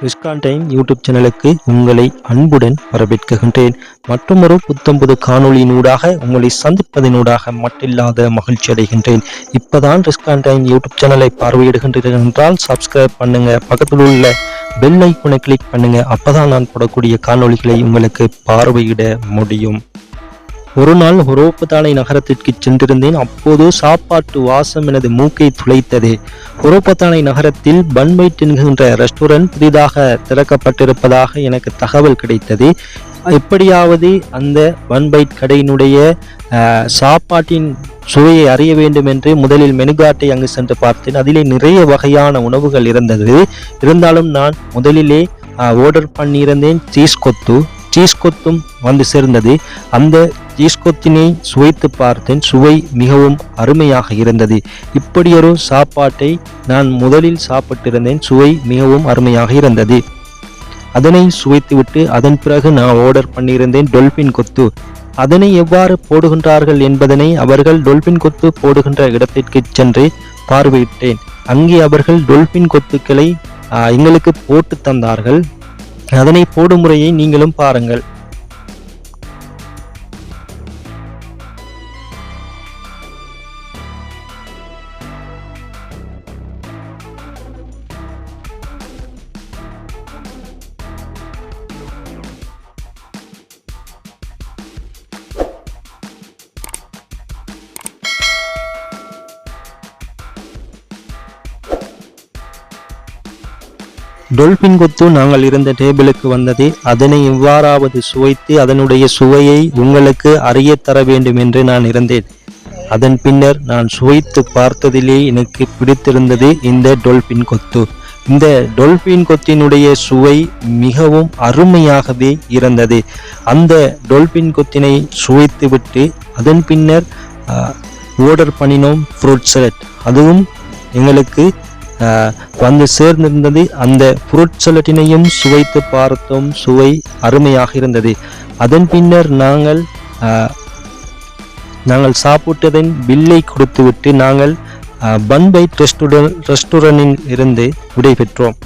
ரிஸ்கான் time YouTube சேனலுக்கு உங்களை அன்புடன் வரவேற்கின்றேன். மற்றொரு புத்தம்புது காணொளியினூடாக உங்களை சந்திப்பதனூடாக மட்டில்லாத மகிழ்ச்சி அடைகின்றேன். இப்பதான் ரிஸ்கான் டைம் யூடியூப் சேனலை பார்வையிடுகின்றீர்கள் என்றால் சப்ஸ்கிரைப் பண்ணுங்க, பக்கத்தில் உள்ள பெல் ஐக்கனை கிளிக் பண்ணுங்க. அப்பதான் நான் போடக்கூடிய காணொளிகளை உங்களுக்கு பார்வையிட முடியும். ஒரு நாள் ஹொரோபதானை நகரத்திற்கு சென்றிருந்தேன். அப்போது சாப்பாட்டு வாசம் எனது மூக்கை துளைத்தது. ஹொரோபதானை நகரத்தில் பன்வைட் என்கின்ற ரெஸ்டாரண்ட் புதிதாக திறக்கப்பட்டிருப்பதாக எனக்கு தகவல் கிடைத்தது. எப்படியாவது அந்த பன்வைட் கடையினுடைய சாப்பாட்டின் சுவையை அறிய வேண்டும் என்று முதலில் மெனுகாட்டை அங்கு சென்று பார்த்தேன். அதிலே நிறைய வகையான உணவுகள் இருந்தது. இருந்தாலும் நான் முதலிலே ஆர்டர் பண்ணியிருந்தேன் சீஸ் கொத்தும் வந்து சேர்ந்தது. அந்த சீஸ் கொத்தினை சுவைத்து பார்த்தேன். சுவை மிகவும் அருமையாக இருந்தது. இப்படியொரு சாப்பாட்டை நான் முதலில் சாப்பிட்டிருந்தேன். சுவை மிகவும் அருமையாக இருந்தது. அதனை சுவைத்துவிட்டு அதன் பிறகு நான் ஆர்டர் பண்ணியிருந்தேன் டொல்பின் கொத்து. அதனை எவ்வாறு போடுகின்றார்கள் என்பதனை அவர்கள் டொல்பின் கொத்து போடுகின்ற இடத்திற்கு சென்று பார்வையிட்டேன். அங்கே அவர்கள் டொல்பின் கொத்துக்களை எங்களுக்கு போட்டு தந்தார்கள். அதனை போடும் முறையை நீங்களும் பாருங்கள். டொல்பின் கொத்து நாங்கள் இருந்த டேபிளுக்கு வந்தது. அதனை எவ்வாறாவது சுவைத்து அதனுடைய சுவையை உங்களுக்கு அறிய தர வேண்டும் என்று நான் இருந்தேன். அதன் பின்னர் நான் சுவைத்து பார்த்ததிலே எனக்கு பிடித்திருந்தது இந்த டொல்பின் கொத்து. இந்த டொல்பின் கொத்தினுடைய சுவை மிகவும் அருமையாகவே இருந்தது. அந்த டொல்பின் கொத்தினை சுவைத்து விட்டு அதன் பின்னர் ஆர்டர் பண்ணினோம் ஃப்ரூட் சலட். அதுவும் எங்களுக்கு வந்து சேர்ந்திருந்தது. அந்த ஃப்ரூட் சலட்டினையும் சுவைத்து பார்த்தோம். சுவை அருமையாக இருந்தது. அதன் பின்னர் நாங்கள் சாப்பிட்டதன் பில்லை கொடுத்துவிட்டு நாங்கள் பன்வைட் ரெஸ்டாரண்டில் இருந்து விடைபெற்றோம்.